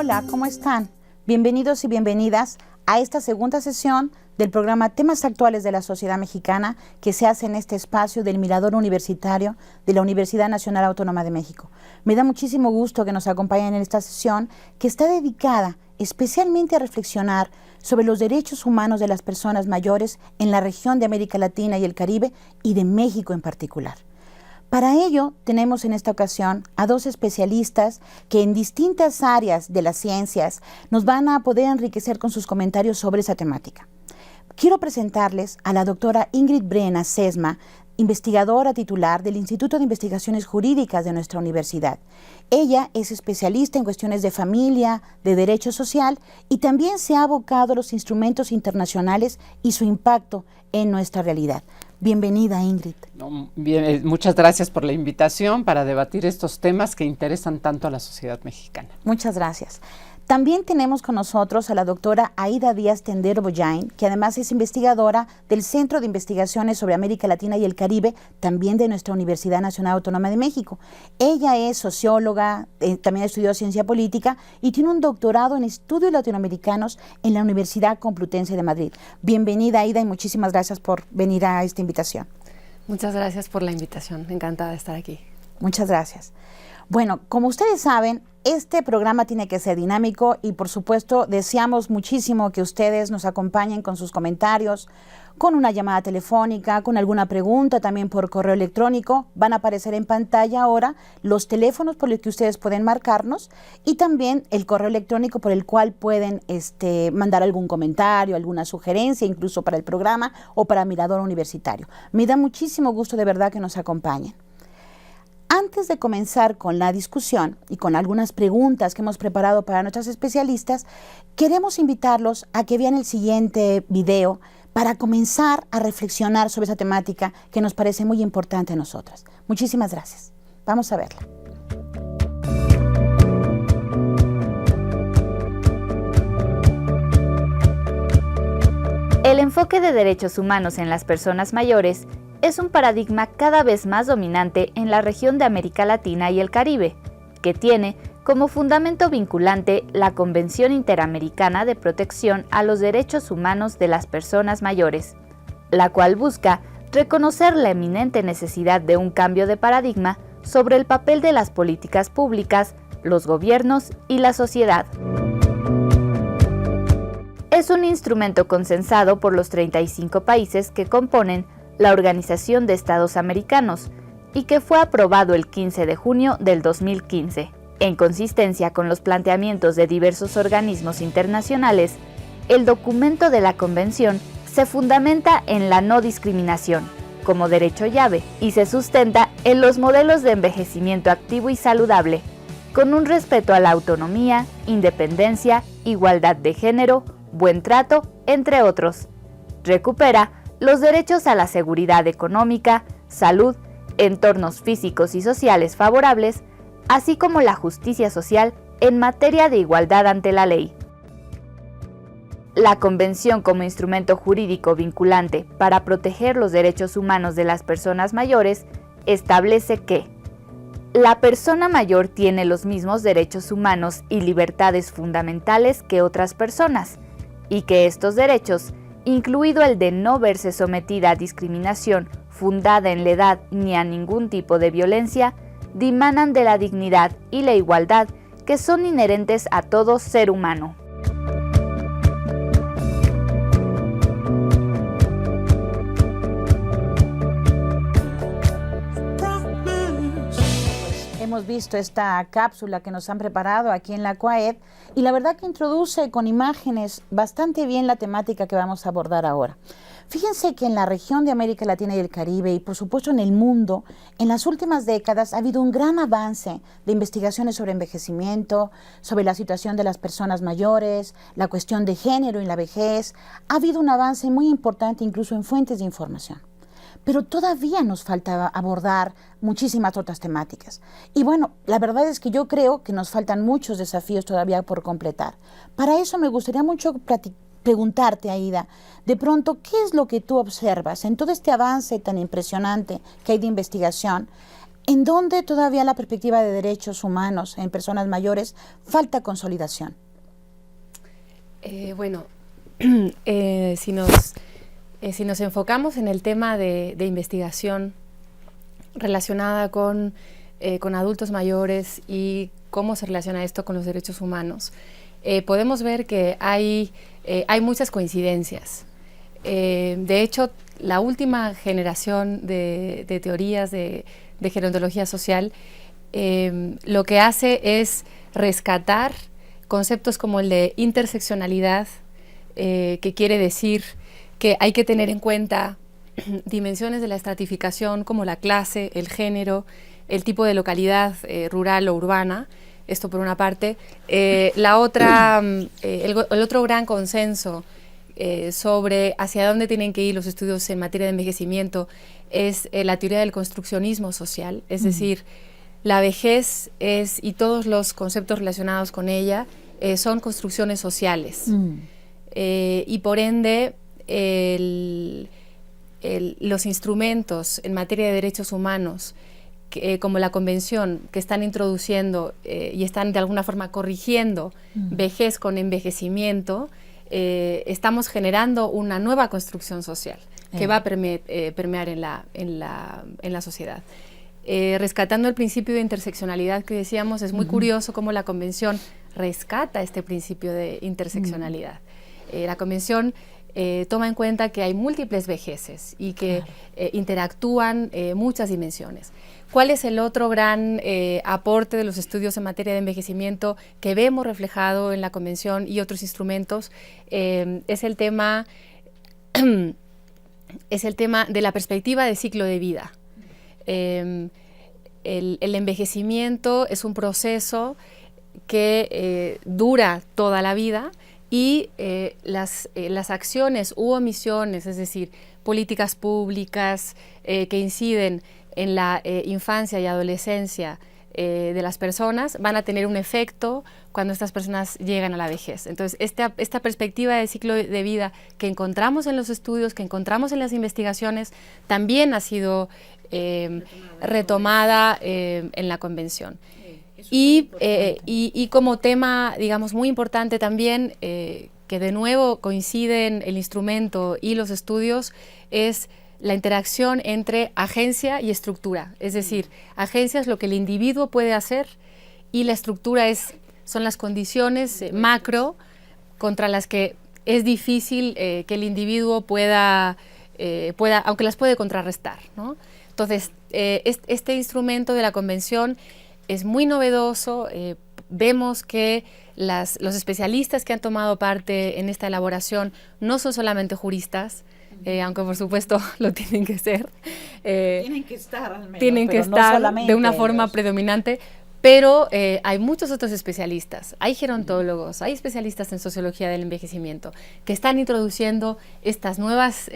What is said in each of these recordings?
Hola, ¿cómo están? Bienvenidos y bienvenidas a esta segunda sesión del programa Temas Actuales de la Sociedad Mexicana que se hace en este espacio del Mirador Universitario de la Universidad Nacional Autónoma de México. Me da muchísimo gusto que nos acompañen en esta sesión que está dedicada especialmente a reflexionar sobre los derechos humanos de las personas mayores en la región de América Latina y el Caribe y de México en particular. Para ello, tenemos en esta ocasión a dos especialistas que en distintas áreas de las ciencias nos van a poder enriquecer con sus comentarios sobre esa temática. Quiero presentarles a la doctora Ingrid Brenna Sesma, investigadora titular del Instituto de Investigaciones Jurídicas de nuestra universidad. Ella es especialista en cuestiones de familia, de derecho social y también se ha abocado a los instrumentos internacionales y su impacto en nuestra realidad. Bienvenida, Ingrid. Bien, muchas gracias por la invitación para debatir estos temas que interesan tanto a la sociedad mexicana. Muchas gracias. También tenemos con nosotros a la doctora Aida Díaz Tendero Boyain, que además es investigadora del Centro de Investigaciones sobre América Latina y el Caribe, también de nuestra Universidad Nacional Autónoma de México. Ella es socióloga, también estudió ciencia política y tiene un doctorado en estudios latinoamericanos en la Universidad Complutense de Madrid. Bienvenida, Aida, y muchísimas gracias por venir a esta invitación. Muchas gracias por la invitación, encantada de estar aquí. Muchas gracias. Bueno, como ustedes saben, este programa tiene que ser dinámico y por supuesto deseamos muchísimo que ustedes nos acompañen con sus comentarios, con una llamada telefónica, con alguna pregunta, también por correo electrónico. Van a aparecer en pantalla ahora los teléfonos por los que ustedes pueden marcarnos y también el correo electrónico por el cual pueden mandar algún comentario, alguna sugerencia, incluso para el programa o para Mirador Universitario. Me da muchísimo gusto de verdad que nos acompañen. Antes de comenzar con la discusión y con algunas preguntas que hemos preparado para nuestros especialistas, queremos invitarlos a que vean el siguiente video para comenzar a reflexionar sobre esa temática que nos parece muy importante a nosotras. Muchísimas gracias. Vamos a verla. El enfoque de derechos humanos en las personas mayores es un paradigma cada vez más dominante en la región de América Latina y el Caribe, que tiene como fundamento vinculante la Convención Interamericana de Protección a los Derechos Humanos de las Personas Mayores, la cual busca reconocer la eminente necesidad de un cambio de paradigma sobre el papel de las políticas públicas, los gobiernos y la sociedad. Es un instrumento consensado por los 35 países que componen la Organización de Estados Americanos, y que fue aprobado el 15 de junio del 2015. En consistencia con los planteamientos de diversos organismos internacionales, el documento de la Convención se fundamenta en la no discriminación como derecho llave y se sustenta en los modelos de envejecimiento activo y saludable, con un respeto a la autonomía, independencia, igualdad de género, buen trato, entre otros. Recupera los derechos a la seguridad económica, salud, entornos físicos y sociales favorables, así como la justicia social en materia de igualdad ante la ley. La Convención como instrumento jurídico vinculante para proteger los derechos humanos de las personas mayores establece que la persona mayor tiene los mismos derechos humanos y libertades fundamentales que otras personas, y que estos derechos, incluido el de no verse sometida a discriminación fundada en la edad ni a ningún tipo de violencia, dimanan de la dignidad y la igualdad que son inherentes a todo ser humano. Hemos visto esta cápsula que nos han preparado aquí en la CUAED y la verdad que introduce con imágenes bastante bien la temática que vamos a abordar ahora. Fíjense que en la región de América Latina y el Caribe y por supuesto en el mundo, en las últimas décadas ha habido un gran avance de investigaciones sobre envejecimiento, sobre la situación de las personas mayores, la cuestión de género y la vejez. Ha habido un avance muy importante incluso en fuentes de información. Pero todavía nos falta abordar muchísimas otras temáticas. Y bueno, la verdad es que yo creo que nos faltan muchos desafíos todavía por completar. Para eso me gustaría mucho preguntarte, Aida, de pronto, ¿qué es lo que tú observas en todo este avance tan impresionante que hay de investigación? ¿En dónde todavía la perspectiva de derechos humanos en personas mayores falta consolidación? Bueno, si nos enfocamos en el tema de investigación relacionada con adultos mayores y cómo se relaciona esto con los derechos humanos, podemos ver que hay muchas coincidencias. De hecho, la última generación de teorías de gerontología social lo que hace es rescatar conceptos como el de interseccionalidad, que quiere decir que hay que tener en cuenta dimensiones de la estratificación como la clase, el género, el tipo de localidad rural o urbana. Esto por una parte. La otra, el otro gran consenso sobre hacia dónde tienen que ir los estudios en materia de envejecimiento es la teoría del construccionismo social, es decir, la vejez y todos los conceptos relacionados con ella son construcciones sociales. Y por ende, los instrumentos en materia de derechos humanos, como la Convención, que están introduciendo y están de alguna forma corrigiendo vejez con envejecimiento, estamos generando una nueva construcción social que va a permear en la sociedad. Rescatando el principio de interseccionalidad que decíamos, es muy curioso cómo la Convención rescata este principio de interseccionalidad. La Convención toma en cuenta que hay múltiples vejeces y que interactúan muchas dimensiones. ¿Cuál es el otro gran aporte de los estudios en materia de envejecimiento que vemos reflejado en la Convención y otros instrumentos? Es el tema de la perspectiva de ciclo de vida. El envejecimiento es un proceso que dura toda la vida y las acciones u omisiones, es decir, políticas públicas que inciden en la infancia y adolescencia de las personas van a tener un efecto cuando estas personas llegan a la vejez. Entonces, esta perspectiva de ciclo de vida que encontramos en los estudios, que encontramos en las investigaciones, también ha sido retomada en la Convención. Y como tema, digamos, muy importante también, que de nuevo coinciden el instrumento y los estudios, es la interacción entre agencia y estructura. Es decir, agencia es lo que el individuo puede hacer y la estructura son las condiciones macro contra las que es difícil que el individuo pueda, aunque las puede contrarrestar, ¿no? Entonces, este instrumento de la Convención es muy novedoso. Vemos que los especialistas que han tomado parte en esta elaboración no son solamente juristas, aunque por supuesto lo tienen que ser. Tienen que estar al menos. Tienen que estar de una forma predominante, pero hay muchos otros especialistas. Hay gerontólogos, hay especialistas en sociología del envejecimiento que están introduciendo estas nuevas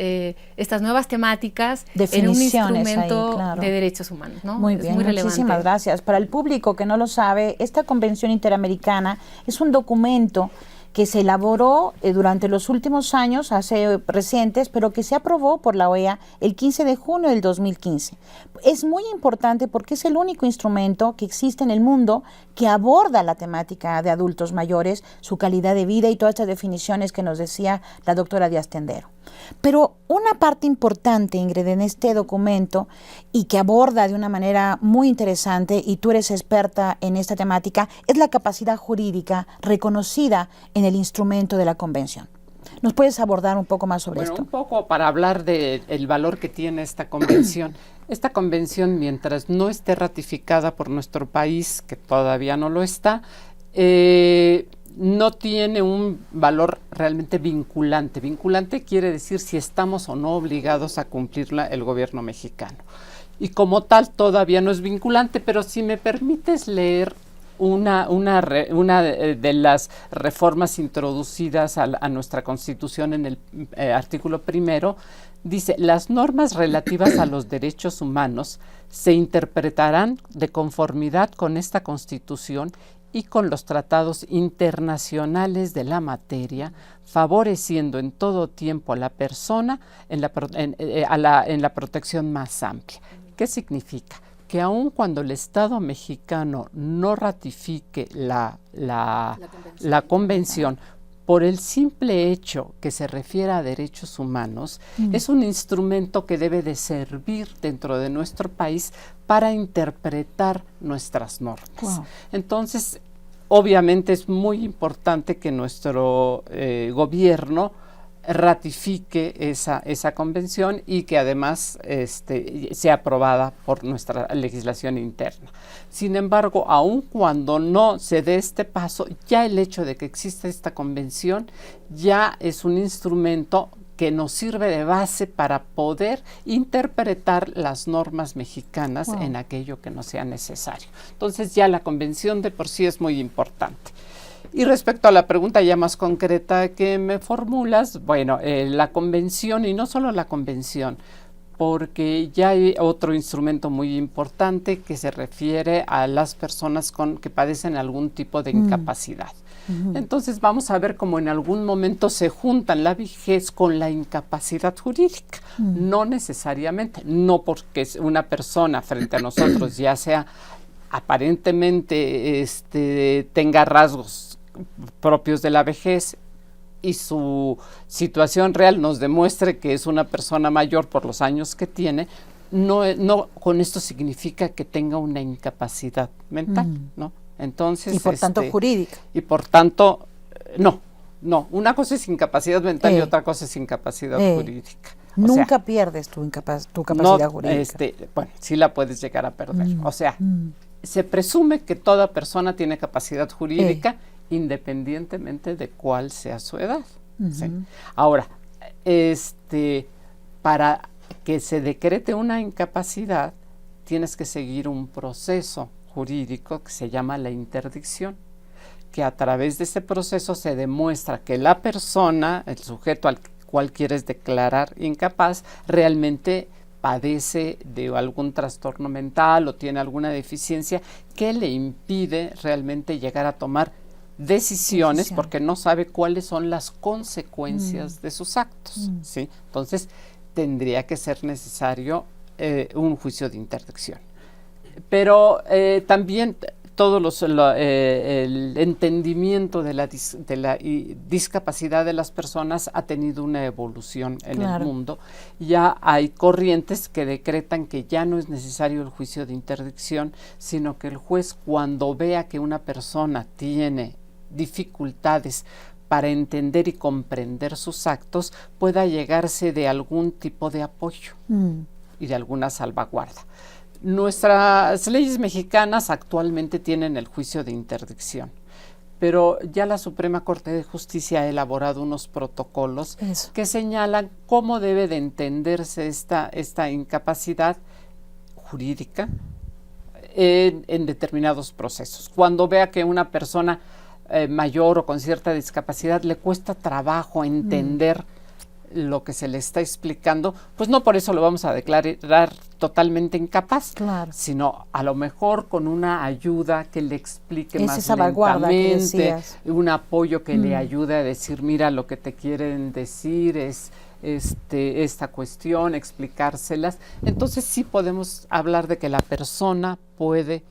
temáticas en un instrumento ahí, claro, de derechos humanos, ¿no? Muy bien, muchísimas gracias. Para el público que no lo sabe, esta Convención Interamericana es un documento que se elaboró durante los últimos años, hace recientes, pero que se aprobó por la OEA el 15 de junio del 2015. Es muy importante porque es el único instrumento que existe en el mundo que aborda la temática de adultos mayores, su calidad de vida y todas estas definiciones que nos decía la doctora Díaz Tendero. Pero una parte importante, Ingrid, en este documento y que aborda de una manera muy interesante, y tú eres experta en esta temática, es la capacidad jurídica reconocida en el instrumento de la Convención. ¿Nos puedes abordar un poco más sobre esto? Un poco para hablar del valor que tiene esta Convención. Esta Convención, mientras no esté ratificada por nuestro país, que todavía no lo está, no tiene un valor realmente vinculante. Vinculante quiere decir si estamos o no obligados a cumplirla el gobierno mexicano. Y como tal todavía no es vinculante, pero si me permites leer una de las reformas introducidas a nuestra Constitución en el artículo primero, dice: las normas relativas a los derechos humanos se interpretarán de conformidad con esta Constitución y con los tratados internacionales de la materia, favoreciendo en todo tiempo a la persona en la protección más amplia. ¿Qué significa? que aun cuando el Estado mexicano no ratifique la convención, por el simple hecho que se refiere a derechos humanos, es un instrumento que debe de servir dentro de nuestro país para interpretar nuestras normas. Wow. Entonces, obviamente es muy importante que nuestro gobierno ratifique esa convención y que además sea aprobada por nuestra legislación interna. Sin embargo, aun cuando no se dé este paso, ya el hecho de que exista esta convención ya es un instrumento que nos sirve de base para poder interpretar las normas mexicanas en aquello que no sea necesario. Entonces ya la convención de por sí es muy importante. Y respecto a la pregunta ya más concreta que me formulas, bueno, la convención, y no solo la convención, porque ya hay otro instrumento muy importante que se refiere a las personas que padecen algún tipo de incapacidad. Entonces vamos a ver cómo en algún momento se juntan la vejez con la incapacidad jurídica. No necesariamente, no porque una persona frente a nosotros ya sea aparentemente tenga rasgos propios de la vejez y su situación real nos demuestre que es una persona mayor por los años que tiene, no con esto significa que tenga una incapacidad mental, ¿no? Entonces, y por tanto jurídica. Y por tanto, no, una cosa es incapacidad mental y otra cosa es incapacidad jurídica. Nunca pierdes tu capacidad jurídica. Bueno, sí la puedes llegar a perder. O sea, se presume que toda persona tiene capacidad jurídica independientemente de cuál sea su edad. ¿Sí? Ahora, para que se decrete una incapacidad, tienes que seguir un proceso jurídico que se llama la interdicción, que a través de ese proceso se demuestra que la persona, el sujeto al cual quieres declarar incapaz, realmente padece de algún trastorno mental o tiene alguna deficiencia que le impide realmente llegar a tomar decisiones porque no sabe cuáles son las consecuencias de sus actos. ¿Sí? Entonces, tendría que ser necesario un juicio de interdicción. Pero también el entendimiento de la discapacidad de las personas ha tenido una evolución en el mundo. Ya hay corrientes que decretan que ya no es necesario el juicio de interdicción, sino que el juez, cuando vea que una persona tiene dificultades para entender y comprender sus actos, pueda llegarse de algún tipo de apoyo y de alguna salvaguarda. Nuestras leyes mexicanas actualmente tienen el juicio de interdicción, pero ya la Suprema Corte de Justicia ha elaborado unos protocolos que señalan cómo debe de entenderse esta incapacidad jurídica en determinados procesos. Cuando vea que una persona mayor o con cierta discapacidad le cuesta trabajo entender lo que se le está explicando, pues no por eso lo vamos a declarar totalmente incapaz, sino a lo mejor con una ayuda que le explique más lentamente, un apoyo que le ayude a decir, mira, lo que te quieren decir es esta cuestión, explicárselas. Entonces sí podemos hablar de que la persona puede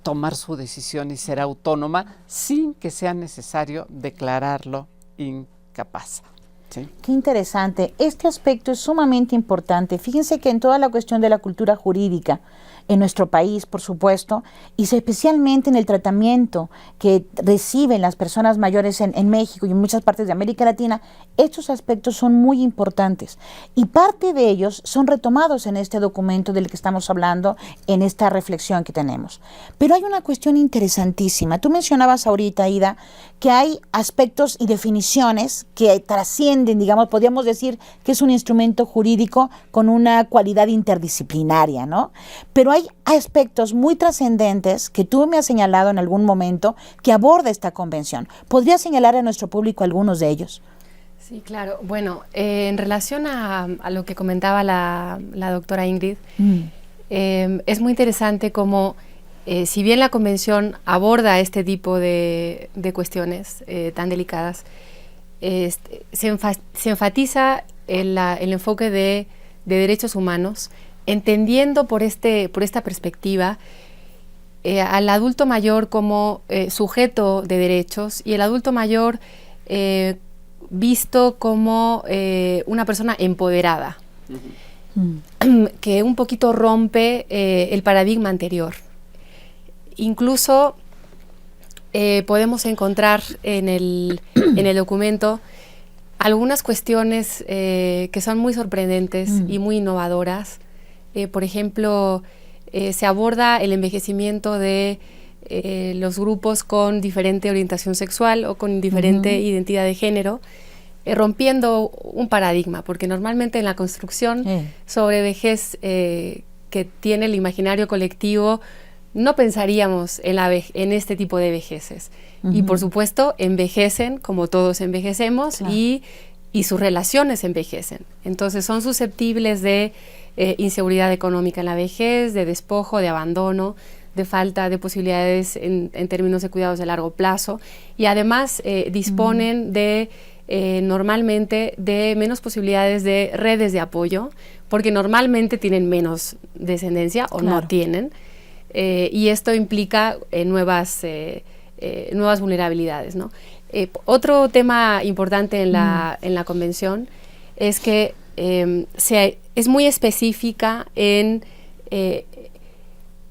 tomar su decisión y ser autónoma sin que sea necesario declararlo incapaz. ¿Sí? Qué interesante. Este aspecto es sumamente importante. Fíjense que en toda la cuestión de la cultura jurídica, en nuestro país, por supuesto, y especialmente en el tratamiento que reciben las personas mayores en México y en muchas partes de América Latina, estos aspectos son muy importantes. Y parte de ellos son retomados en este documento del que estamos hablando, en esta reflexión que tenemos. Pero hay una cuestión interesantísima. Tú mencionabas ahorita, Aida, que hay aspectos y definiciones que trascienden, digamos, podríamos decir que es un instrumento jurídico con una cualidad interdisciplinaria, ¿no? Pero hay aspectos muy trascendentes que tú me has señalado en algún momento que aborda esta convención. ¿Podrías señalar a nuestro público algunos de ellos? Sí, claro. Bueno, en relación a lo que comentaba la doctora Ingrid, es muy interesante cómo, si bien la convención aborda este tipo de cuestiones tan delicadas, se enfatiza el enfoque de derechos humanos entendiendo por esta perspectiva al adulto mayor como sujeto de derechos y el adulto mayor visto como una persona empoderada, que un poquito rompe el paradigma anterior. Incluso podemos encontrar en el documento algunas cuestiones que son muy sorprendentes y muy innovadoras. Por ejemplo, se aborda el envejecimiento de los grupos con diferente orientación sexual o con diferente identidad de género, rompiendo un paradigma, porque normalmente en la construcción sobre vejez que tiene el imaginario colectivo no pensaríamos en este tipo de vejeces. Y por supuesto envejecen como todos envejecemos, claro. y sus relaciones envejecen. Entonces son susceptibles de inseguridad económica en la vejez, de despojo, de abandono, de falta de posibilidades en términos de cuidados de largo plazo, y además disponen de normalmente de menos posibilidades de redes de apoyo, porque normalmente tienen menos descendencia o claro. no tienen, y esto implica nuevas vulnerabilidades, ¿no? Otro tema importante en la convención es que es muy específica en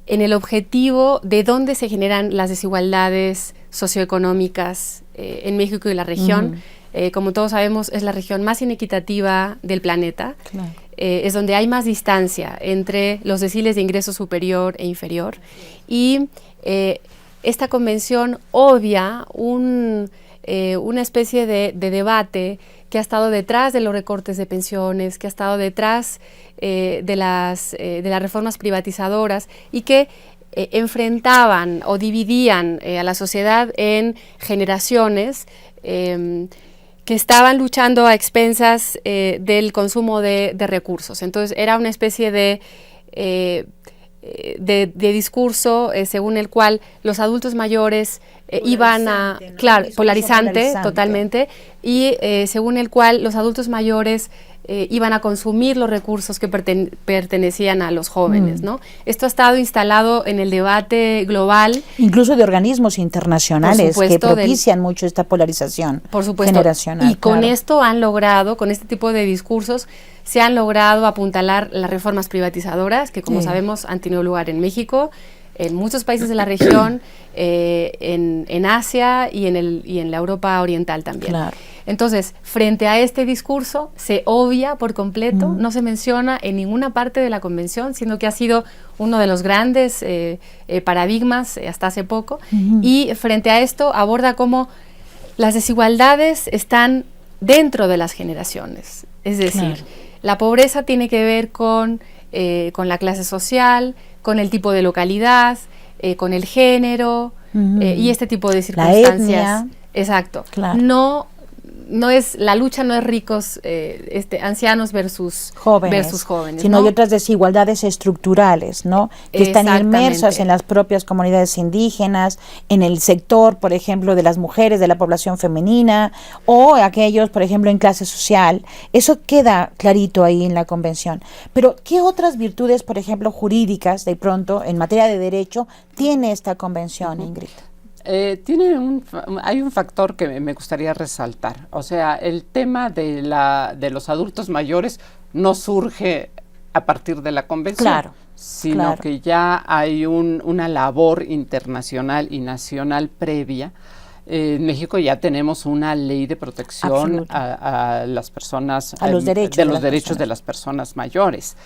el objetivo de dónde se generan las desigualdades socioeconómicas en México y la región. Como todos sabemos, es la región más inequitativa del planeta. Claro. Es donde hay más distancia entre los deciles de ingreso superior e inferior. Y esta convención obvia una especie de debate que ha estado detrás de los recortes de pensiones, que ha estado detrás de las reformas privatizadoras, y que enfrentaban o dividían a la sociedad en generaciones que estaban luchando a expensas del consumo de recursos. Entonces era una especie de discurso según el cual los adultos mayores iban a... ¿no? Claro, polarizante totalmente, y según el cual los adultos mayores iban a consumir los recursos que pertenecían a los jóvenes, ¿no? Esto ha estado instalado en el debate global. Incluso de organismos internacionales que propician mucho esta polarización generacional. Y con esto han logrado, con este tipo de discursos, se han logrado apuntalar las reformas privatizadoras, que como sabemos han tenido lugar en México, en muchos países de la región, en Asia y en la Europa oriental también. Claro. Entonces, frente a este discurso, se obvia por completo, no se menciona en ninguna parte de la convención, sino que ha sido uno de los grandes paradigmas hasta hace poco, y frente a esto aborda cómo las desigualdades están dentro de las generaciones. Es decir, la pobreza tiene que ver con la clase social, con el tipo de localidad, con el género, y este tipo de circunstancias. La etnia. Exacto. Claro. La lucha no es ricos, ancianos versus jóvenes, sino ¿no? hay otras desigualdades estructurales, ¿no? Que están inmersas en las propias comunidades indígenas, en el sector, por ejemplo, de las mujeres, de la población femenina, o aquellos, por ejemplo, en clase social. Eso queda clarito ahí en la convención. Pero, ¿qué otras virtudes, por ejemplo, jurídicas, de pronto, en materia de derecho, tiene esta convención, Ingrid? Hay un factor que me gustaría resaltar. O sea, el tema de los adultos mayores no surge a partir de la convención, sino que ya hay una labor internacional y nacional previa. En México ya tenemos una ley de protección a las personas, a los derechos de las personas mayores.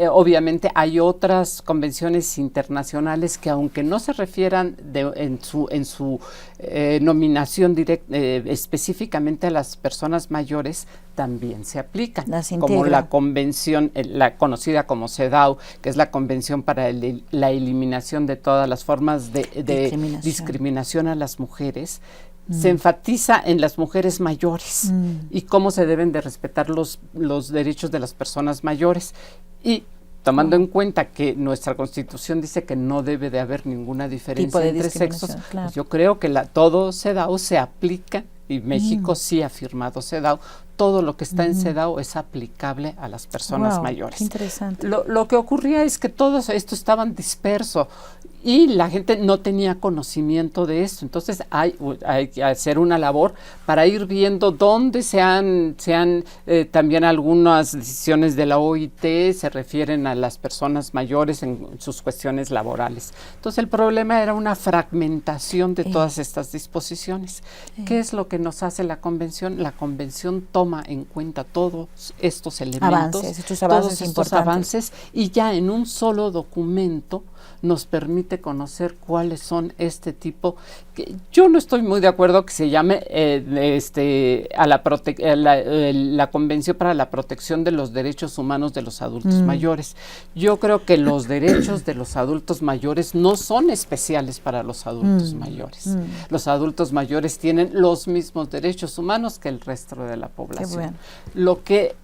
Obviamente hay otras convenciones internacionales que, aunque no se refieran en su nominación específicamente a las personas mayores, también se aplican, como la convención, la conocida como CEDAW, que es la Convención para la Eliminación de todas las formas de discriminación a las mujeres. Se enfatiza en las mujeres mayores y cómo se deben de respetar los derechos de las personas mayores. Y tomando en cuenta que nuestra Constitución dice que no debe de haber ninguna diferencia entre sexos, pues yo creo que todo CEDAW se aplica, y México sí ha firmado CEDAW, todo lo que está en CEDAW es aplicable a las personas mayores. Qué interesante. Lo que ocurría es que todos estos estaban dispersos y la gente no tenía conocimiento de esto. Entonces hay que hacer una labor para ir viendo dónde se han también algunas decisiones de la OIT se refieren a las personas mayores en sus cuestiones laborales. Entonces el problema era una fragmentación de todas estas disposiciones. ¿Qué es lo que nos hace la convención? La convención toma en cuenta todos estos elementos, estos avances todos importantes. estos avances, y ya en un solo documento nos permite conocer cuáles son este tipo. Que yo no estoy muy de acuerdo que se llame la Convención para la Protección de los Derechos Humanos de los Adultos Mayores. Yo creo que los derechos de los adultos mayores no son especiales para los adultos mayores. Los adultos mayores tienen los mismos derechos humanos que el resto de la población. Qué bueno. Lo que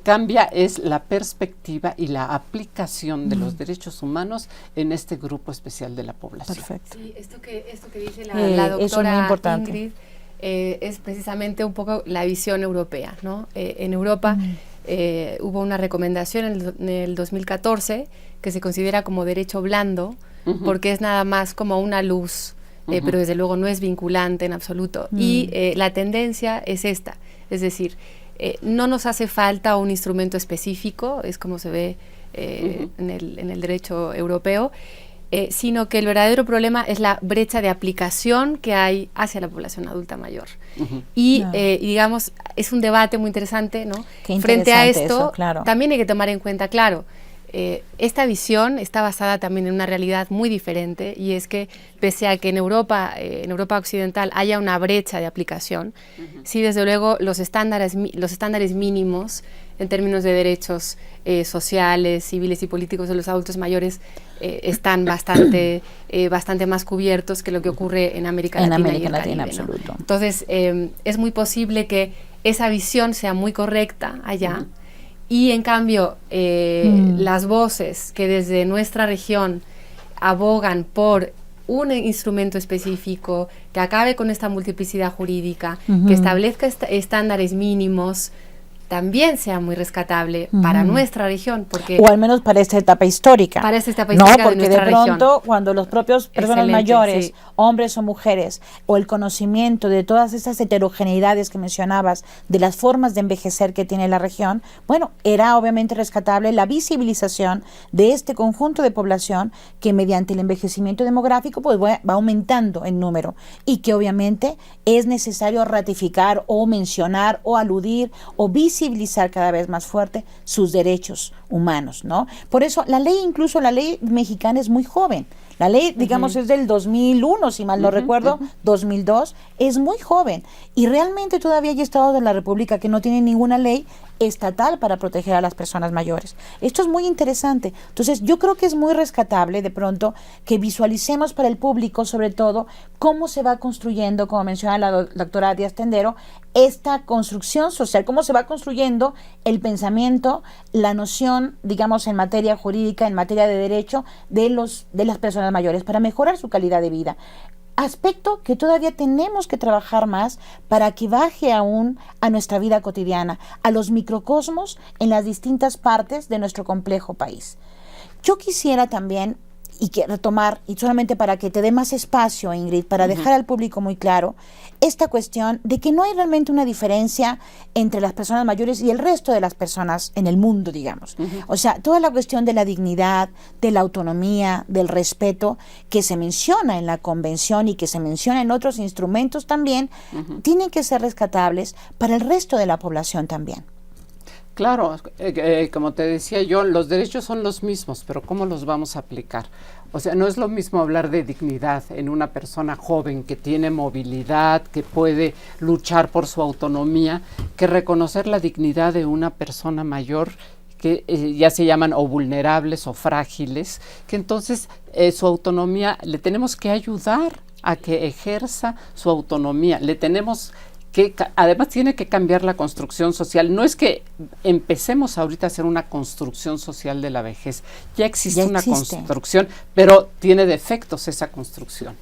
cambia es la perspectiva y la aplicación de los derechos humanos en este grupo especial de la población. Perfecto. Sí, esto que dice la eso es muy doctora importante. Ingrid es precisamente un poco la visión europea, ¿no? En Europa hubo una recomendación en el 2014 que se considera como derecho blando, porque es nada más como una luz, pero desde luego no es vinculante en absoluto. Y la tendencia es esta, es decir, no nos hace falta un instrumento específico, es como se ve en el derecho europeo, sino que el verdadero problema es la brecha de aplicación que hay hacia la población adulta mayor. Y digamos, es un debate muy interesante, ¿no? Frente a esto, eso, claro. también hay que tomar en cuenta, claro, esta visión está basada también en una realidad muy diferente, y es que pese a que en Europa occidental haya una brecha de aplicación, sí, desde luego los estándares mínimos en términos de derechos sociales, civiles y políticos de los adultos mayores están bastante más cubiertos que lo que ocurre en América Latina y el Caribe, ¿no? Absoluto. Entonces, es muy posible que esa visión sea muy correcta allá, y en cambio las voces que desde nuestra región abogan por un instrumento específico que acabe con esta multiplicidad jurídica, que establezca estándares mínimos, también sea muy rescatable para nuestra región, porque o al menos para esta etapa histórica. Para esta etapa histórica no, porque de nuestra de pronto región. Cuando los propios personas mayores, sí, hombres o mujeres, o el conocimiento de todas estas heterogeneidades que mencionabas, de las formas de envejecer que tiene la región, bueno, era obviamente rescatable la visibilización de este conjunto de población que mediante el envejecimiento demográfico pues va aumentando en número, y que obviamente es necesario ratificar o mencionar o aludir o visibilizar cada vez más fuerte sus derechos humanos, ¿no? Por eso incluso la ley mexicana es muy joven. La ley, digamos, es del 2001, si mal no recuerdo, 2002, es muy joven. Y realmente todavía hay estados de la República que no tienen ninguna ley estatal para proteger a las personas mayores. Esto es muy interesante. Entonces, yo creo que es muy rescatable de pronto que visualicemos para el público, sobre todo, cómo se va construyendo, como menciona la doctora Díaz Tendero, esta construcción social, cómo se va construyendo el pensamiento, la noción, digamos, en materia jurídica, en materia de derecho de las personas mayores para mejorar su calidad de vida. Aspecto que todavía tenemos que trabajar más para que baje aún a nuestra vida cotidiana, a los microcosmos en las distintas partes de nuestro complejo país. Yo quisiera también, y que retomar, y solamente para que te dé más espacio, Ingrid, para dejar al público muy claro esta cuestión de que no hay realmente una diferencia entre las personas mayores y el resto de las personas en el mundo, digamos. O sea, toda la cuestión de la dignidad, de la autonomía, del respeto, que se menciona en la Convención y que se menciona en otros instrumentos también, tienen que ser rescatables para el resto de la población también. Claro, como te decía yo, los derechos son los mismos, pero ¿cómo los vamos a aplicar? O sea, no es lo mismo hablar de dignidad en una persona joven que tiene movilidad, que puede luchar por su autonomía, que reconocer la dignidad de una persona mayor que ya se llaman o vulnerables o frágiles, que entonces su autonomía le tenemos que ayudar a que ejerza su autonomía, le tenemos que además tiene que cambiar la construcción social. No es que empecemos ahorita a hacer una construcción social de la vejez, ya existe una construcción, pero tiene defectos esa construcción.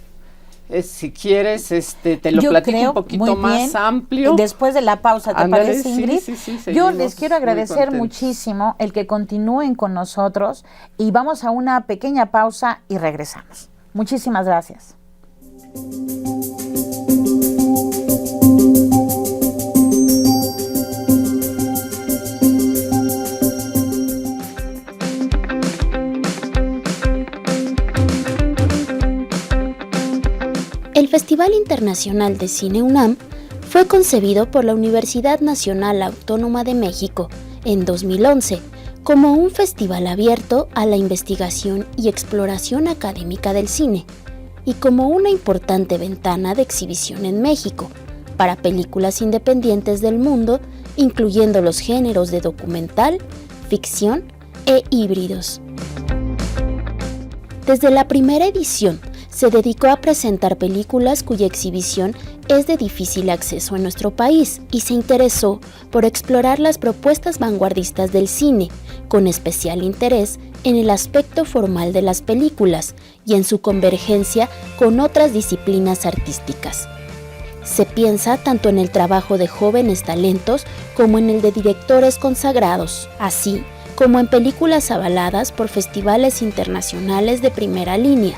Si quieres, te lo platico un poquito más amplio. Después de la pausa, ¿te parece, Ingrid? Sí, yo les quiero agradecer muchísimo el que continúen con nosotros y vamos a una pequeña pausa y regresamos. Muchísimas gracias. El Festival Internacional de Cine UNAM fue concebido por la Universidad Nacional Autónoma de México en 2011 como un festival abierto a la investigación y exploración académica del cine y como una importante ventana de exhibición en México para películas independientes del mundo, incluyendo los géneros de documental, ficción e híbridos. Desde la primera edición, se dedicó a presentar películas cuya exhibición es de difícil acceso en nuestro país y se interesó por explorar las propuestas vanguardistas del cine, con especial interés en el aspecto formal de las películas y en su convergencia con otras disciplinas artísticas. Se piensa tanto en el trabajo de jóvenes talentos como en el de directores consagrados, así como en películas avaladas por festivales internacionales de primera línea.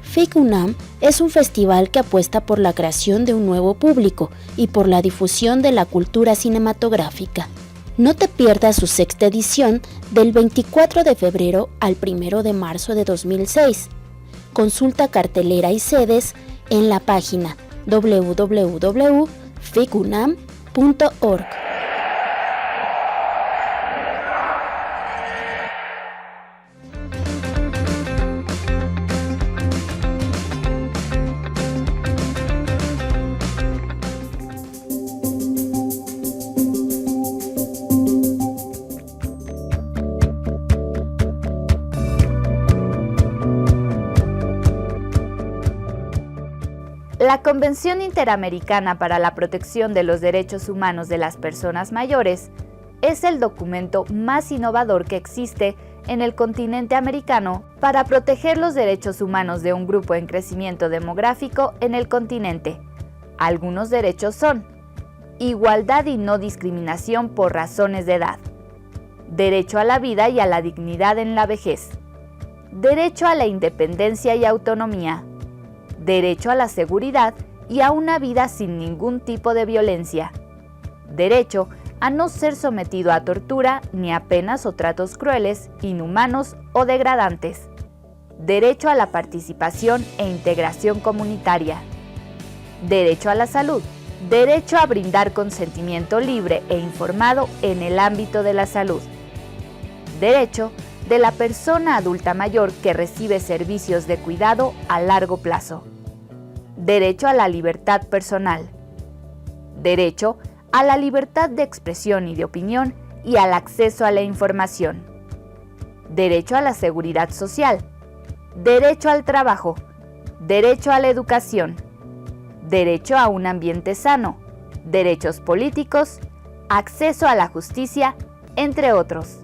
FIC UNAM es un festival que apuesta por la creación de un nuevo público y por la difusión de la cultura cinematográfica. No te pierdas su sexta edición del 24 de febrero al 1 de marzo de 2006. Consulta cartelera y sedes en la página www.ficunam.org. La Convención Interamericana para la Protección de los Derechos Humanos de las Personas Mayores es el documento más innovador que existe en el continente americano para proteger los derechos humanos de un grupo en crecimiento demográfico en el continente. Algunos derechos son: igualdad y no discriminación por razones de edad, derecho a la vida y a la dignidad en la vejez, derecho a la independencia y autonomía, derecho a la seguridad y a una vida sin ningún tipo de violencia, derecho a no ser sometido a tortura ni a penas o tratos crueles, inhumanos o degradantes, derecho a la participación e integración comunitaria, derecho a la salud, derecho a brindar consentimiento libre e informado en el ámbito de la salud, derecho de la persona adulta mayor que recibe servicios de cuidado a largo plazo, derecho a la libertad personal, derecho a la libertad de expresión y de opinión y al acceso a la información, derecho a la seguridad social, derecho al trabajo, derecho a la educación, derecho a un ambiente sano, derechos políticos, acceso a la justicia, entre otros.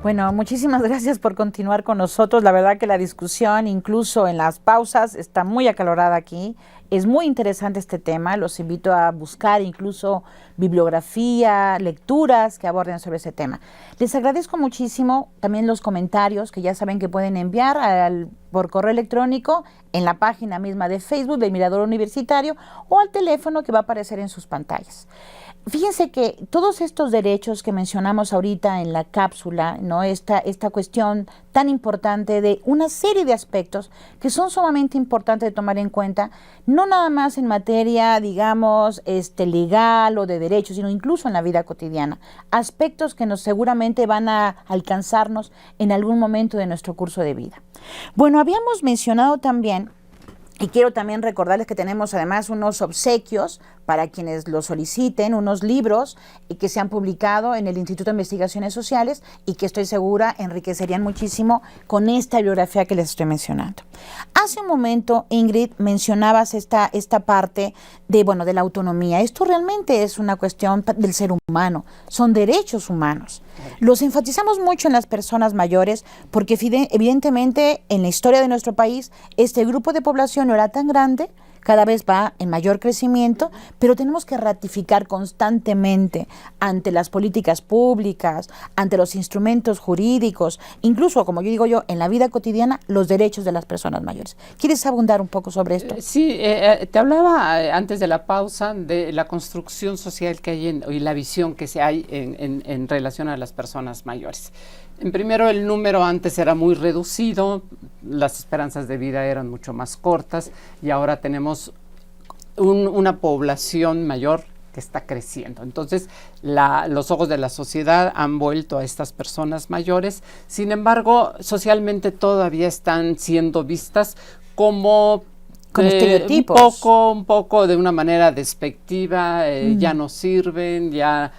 Bueno, muchísimas gracias por continuar con nosotros. La verdad que la discusión, incluso en las pausas, está muy acalorada aquí. Es muy interesante este tema. Los invito a buscar incluso bibliografía, lecturas que aborden sobre ese tema. Les agradezco muchísimo también los comentarios que ya saben que pueden enviar por correo electrónico en la página misma de Facebook del Mirador Universitario o al teléfono que va a aparecer en sus pantallas. Fíjense que todos estos derechos que mencionamos ahorita en la cápsula, ¿no? Esta cuestión tan importante de una serie de aspectos que son sumamente importantes de tomar en cuenta, no nada más en materia, digamos, legal o de derechos, sino incluso en la vida cotidiana. Aspectos que seguramente van a alcanzarnos en algún momento de nuestro curso de vida. Bueno, habíamos mencionado también, y quiero también recordarles que tenemos además unos obsequios para quienes lo soliciten, unos libros que se han publicado en el Instituto de Investigaciones Sociales y que estoy segura enriquecerían muchísimo con esta bibliografía que les estoy mencionando. Hace un momento, Ingrid, mencionabas esta parte de la autonomía. Esto realmente es una cuestión del ser humano, son derechos humanos. Los enfatizamos mucho en las personas mayores porque evidentemente en la historia de nuestro país este grupo de población no era tan grande, cada vez va en mayor crecimiento, pero tenemos que ratificar constantemente ante las políticas públicas, ante los instrumentos jurídicos, incluso, como yo digo en la vida cotidiana, los derechos de las personas mayores. ¿Quieres abundar un poco sobre esto? Sí, te hablaba antes de la pausa de la construcción social que hay y la visión que hay en relación a las personas mayores. Primero, el número antes era muy reducido, las esperanzas de vida eran mucho más cortas y ahora tenemos una población mayor que está creciendo. Entonces, los ojos de la sociedad han vuelto a estas personas mayores. Sin embargo, socialmente todavía están siendo vistas como con estereotipos. Un poco de una manera despectiva, ya no sirven, ya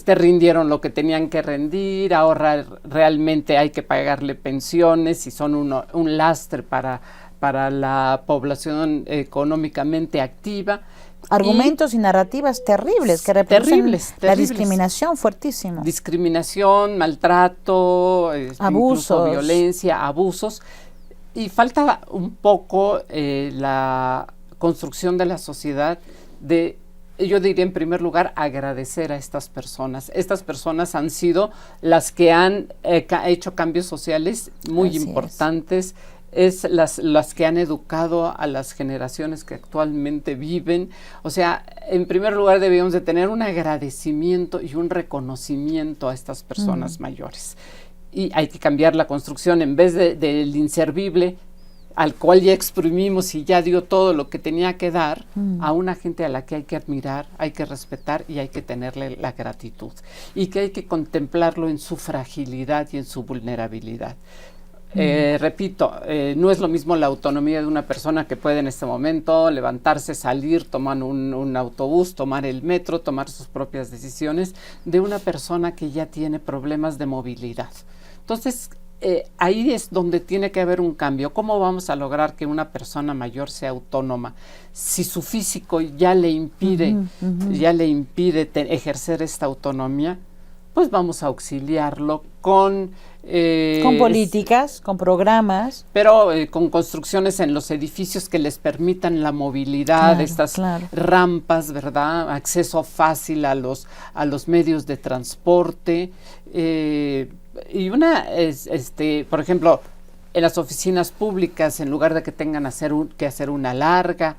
rindieron lo que tenían que rendir, ahora realmente hay que pagarle pensiones y son un lastre para la población económicamente activa. Argumentos y narrativas terribles que reproducen la discriminación fuertísimo. Discriminación, maltrato, abusos, incluso violencia, abusos. Y falta un poco la construcción de la sociedad yo diría en primer lugar agradecer a estas personas. Estas personas han sido las que han hecho cambios sociales muy importantes. Es las que han educado a las generaciones que actualmente viven. O sea, en primer lugar debemos de tener un agradecimiento y un reconocimiento a estas personas mayores. Y hay que cambiar la construcción en vez del inservible al cual ya exprimimos y ya dio todo lo que tenía que dar, a una gente a la que hay que admirar, hay que respetar y hay que tenerle la gratitud y que hay que contemplarlo en su fragilidad y en su vulnerabilidad. Repito, no es lo mismo la autonomía de una persona que puede en este momento levantarse, salir, tomar un autobús, tomar el metro, tomar sus propias decisiones, de una persona que ya tiene problemas de movilidad. Entonces, ahí es donde tiene que haber un cambio. ¿Cómo vamos a lograr que una persona mayor sea autónoma? Si su físico ya le impide, ejercer esta autonomía, pues vamos a auxiliarlo con políticas, con programas. Pero con construcciones en los edificios que les permitan la movilidad, estas rampas, ¿verdad? Acceso fácil a los medios de transporte. Y por ejemplo, en las oficinas públicas, en lugar de que tengan que hacer una larga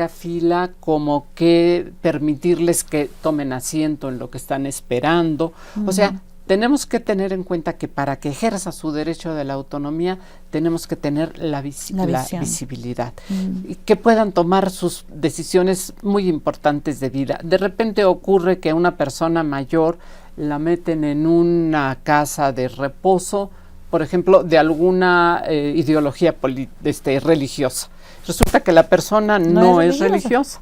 fila, como que permitirles que tomen asiento en lo que están esperando. O sea, tenemos que tener en cuenta que para que ejerza su derecho de la autonomía, tenemos que tener la visibilidad. Y que puedan tomar sus decisiones muy importantes de vida. De repente ocurre que una persona mayor la meten en una casa de reposo, por ejemplo, de alguna ideología religiosa. Resulta que la persona no es religiosa.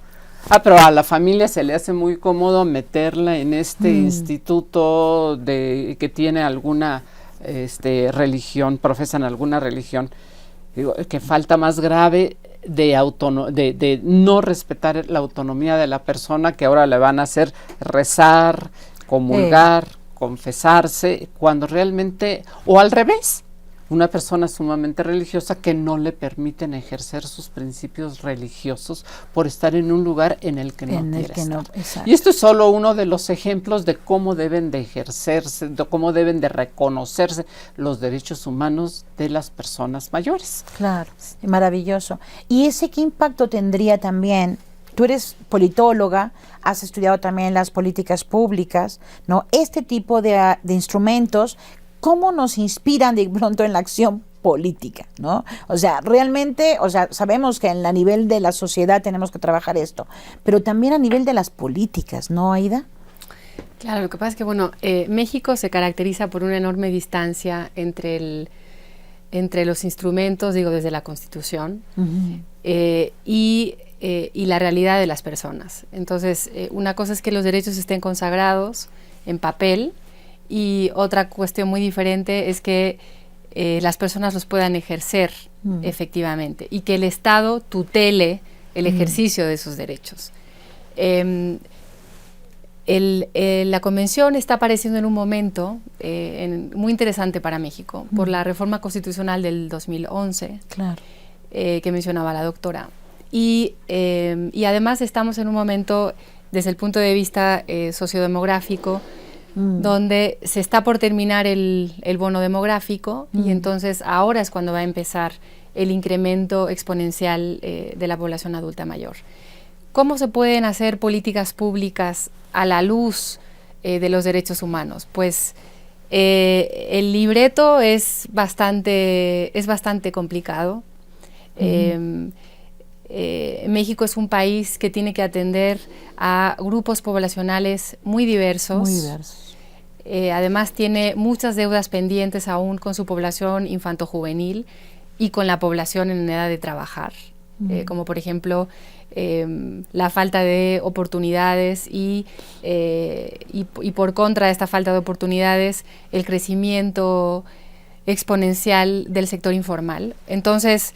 Pero a la familia se le hace muy cómodo meterla en este instituto que tiene alguna religión, profesan alguna religión. Digo, que falta más grave de no respetar la autonomía de la persona, que ahora le van a hacer rezar, comulgar, confesarse, cuando realmente, o al revés, una persona sumamente religiosa que no le permiten ejercer sus principios religiosos por estar en un lugar en el que no quiere estar. Y esto es solo uno de los ejemplos de cómo deben de ejercerse, de cómo deben de reconocerse los derechos humanos de las personas mayores. Claro, maravilloso. ¿Y qué impacto tendría también? Tú eres politóloga, has estudiado también las políticas públicas, ¿no? Este tipo de instrumentos, ¿cómo nos inspiran de pronto en la acción política, ¿no? O sea, realmente, sabemos que a nivel de la sociedad tenemos que trabajar esto, pero también a nivel de las políticas, ¿no, Aida? Claro, lo que pasa es que, México se caracteriza por una enorme distancia entre los instrumentos, desde la Constitución, y y la realidad de las personas. Entonces, una cosa es que los derechos estén consagrados en papel, y otra cuestión muy diferente es que las personas los puedan ejercer efectivamente, y que el Estado tutele el ejercicio de esos derechos. La convención está apareciendo en un momento muy interesante para México, por la reforma constitucional del 2011, Claro. Que mencionaba la doctora. Y además estamos en un momento, desde el punto de vista sociodemográfico, donde se está por terminar el bono demográfico, y entonces ahora es cuando va a empezar el incremento exponencial de la población adulta mayor. ¿Cómo se pueden hacer políticas públicas a la luz de los derechos humanos? Pues el libreto es bastante complicado. México es un país que tiene que atender a grupos poblacionales muy diversos. Muy diversos. Además tiene muchas deudas pendientes aún con su población infantojuvenil y con la población en edad de trabajar, como por ejemplo la falta de oportunidades y por contra de esta falta de oportunidades, el crecimiento exponencial del sector informal. Entonces,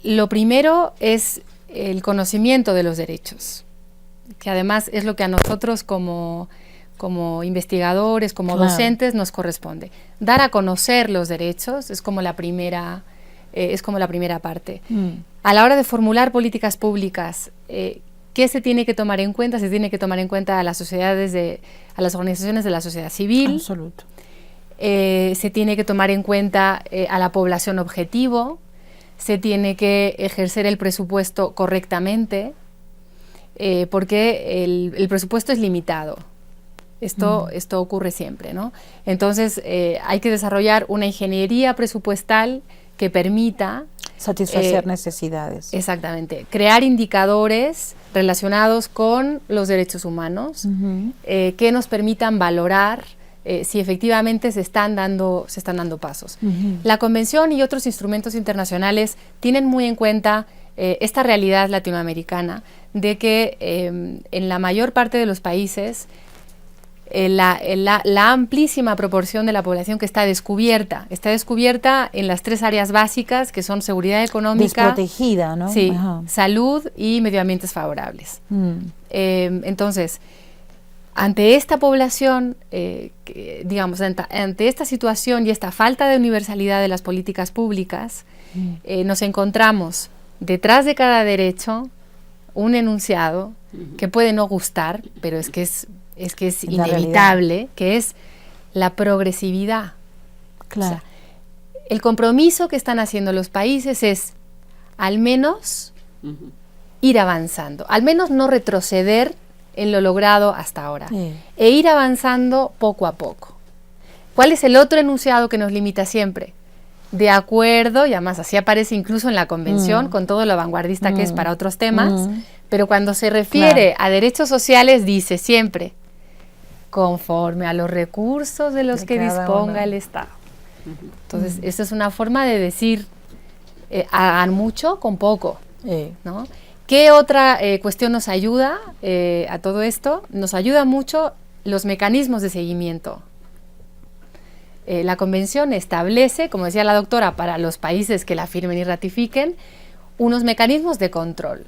lo primero es el conocimiento de los derechos, que además es lo que a nosotros como investigadores, como docentes, nos corresponde. Dar a conocer los derechos es como la primera parte. A la hora de formular políticas públicas, ¿qué se tiene que tomar en cuenta? Se tiene que tomar en cuenta a las organizaciones de la sociedad civil. Absoluto. Se tiene que tomar en cuenta a la población objetivo. Se tiene que ejercer el presupuesto correctamente, porque el presupuesto es limitado. Esto ocurre siempre, ¿no? Entonces, hay que desarrollar una ingeniería presupuestal que permita satisfacer necesidades. Exactamente. Crear indicadores relacionados con los derechos humanos, que nos permitan valorar si efectivamente se están dando pasos. La Convención y otros instrumentos internacionales tienen muy en cuenta esta realidad latinoamericana de que en la mayor parte de los países la amplísima proporción de la población que está descubierta en las 3 áreas básicas, que son seguridad económica, desprotegida, ¿no? Sí, salud y medio ambientes favorables. Entonces, ante esta población, ante esta situación y esta falta de universalidad de las políticas públicas, nos encontramos detrás de cada derecho un enunciado que puede no gustar, pero es que es inevitable, que es la progresividad. Claro. O sea, el compromiso que están haciendo los países es al menos ir avanzando, al menos no retroceder en lo logrado hasta ahora, e ir avanzando poco a poco. ¿Cuál es el otro enunciado que nos limita siempre? De acuerdo, y además así aparece incluso en la Convención, con todo lo vanguardista que es para otros temas, pero cuando se refiere a derechos sociales dice siempre, conforme a los recursos de los que disponga el Estado. Entonces, esa es una forma de decir, hagan mucho con poco, ¿no? ¿Qué otra cuestión nos ayuda a todo esto? Nos ayuda mucho los mecanismos de seguimiento. La Convención establece, como decía la doctora, para los países que la firmen y ratifiquen, unos mecanismos de control.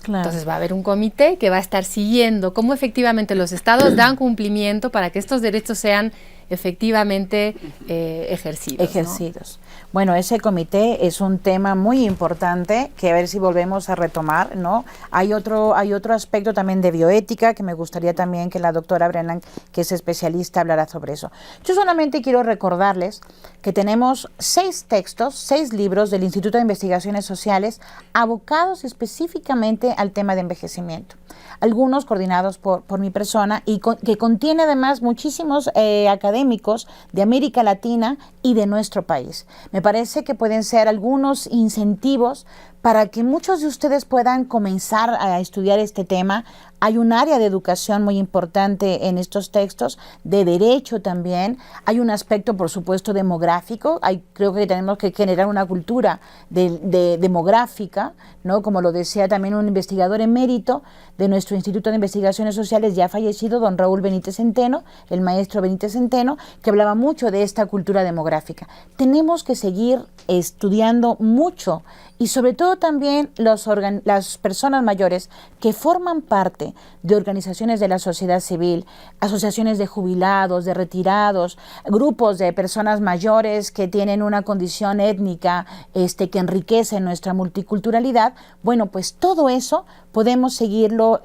Claro. Entonces va a haber un comité que va a estar siguiendo cómo efectivamente los estados dan cumplimiento para que estos derechos sean efectivamente ejercidos. ¿no? Bueno, ese comité es un tema muy importante que a ver si volvemos a retomar, ¿no? Hay otro aspecto también de bioética que me gustaría también que la doctora Brennan, que es especialista, hablara sobre eso. Yo solamente quiero recordarles que tenemos 6 libros del Instituto de Investigaciones Sociales abocados específicamente al tema de envejecimiento. Algunos coordinados por mi persona y que contiene además muchísimos académicos de América Latina y de nuestro país. Me parece que pueden ser algunos incentivos para que muchos de ustedes puedan comenzar a estudiar este tema. Hay un área de educación muy importante en estos textos, de derecho también. Hay un aspecto, por supuesto, demográfico. Creo que tenemos que generar una cultura de demográfica, ¿no? Como lo decía también un investigador emérito de nuestro Instituto de Investigaciones Sociales, ya fallecido, don Raúl Benítez Centeno, el maestro Benítez Centeno, que hablaba mucho de esta cultura demográfica. Tenemos que seguir estudiando mucho, y sobre todo también las personas mayores que forman parte de organizaciones de la sociedad civil, asociaciones de jubilados, de retirados, grupos de personas mayores que tienen una condición étnica que enriquece nuestra multiculturalidad. Bueno, pues todo eso podemos seguirlo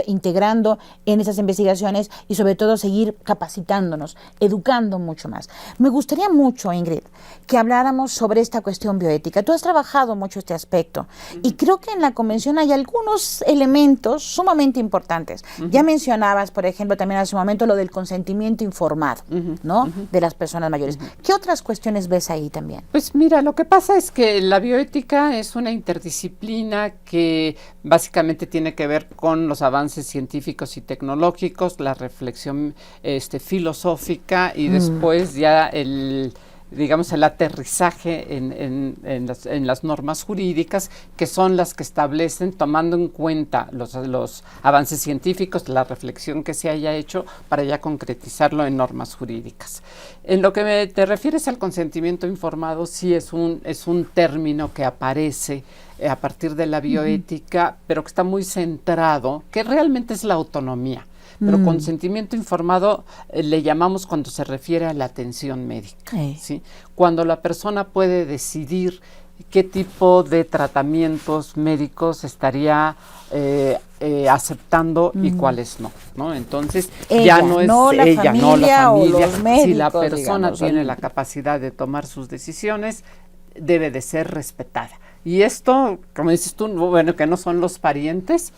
integrando en esas investigaciones y sobre todo seguir capacitándonos, educando mucho más. Me gustaría mucho, Ingrid, que habláramos sobre esta cuestión bioética. Tú has trabajado mucho este aspecto y creo que en la convención hay algunos elementos sumamente importantes. Ya mencionabas, por ejemplo, también hace un momento lo del consentimiento informado, ¿no? De las personas mayores. ¿Qué otras cuestiones ves ahí también? Pues mira, lo que pasa es que la bioética es una interdisciplina que básicamente tiene que ver con los avances científicos y tecnológicos, la reflexión filosófica y después ya el aterrizaje en las normas jurídicas, que son las que establecen, tomando en cuenta los avances científicos, la reflexión que se haya hecho para ya concretizarlo en normas jurídicas. En lo que te refieres al consentimiento informado, sí es un término que aparece a partir de la bioética, pero que está muy centrado, que realmente es la autonomía. Pero consentimiento informado le llamamos cuando se refiere a la atención médica, ¿sí? Cuando la persona puede decidir qué tipo de tratamientos médicos estaría aceptando y cuáles no. Entonces ya no es ella, no la familia. O los médicos, si la persona tiene la capacidad de tomar sus decisiones, debe de ser respetada. Y esto, como dices tú, bueno, que no son los parientes.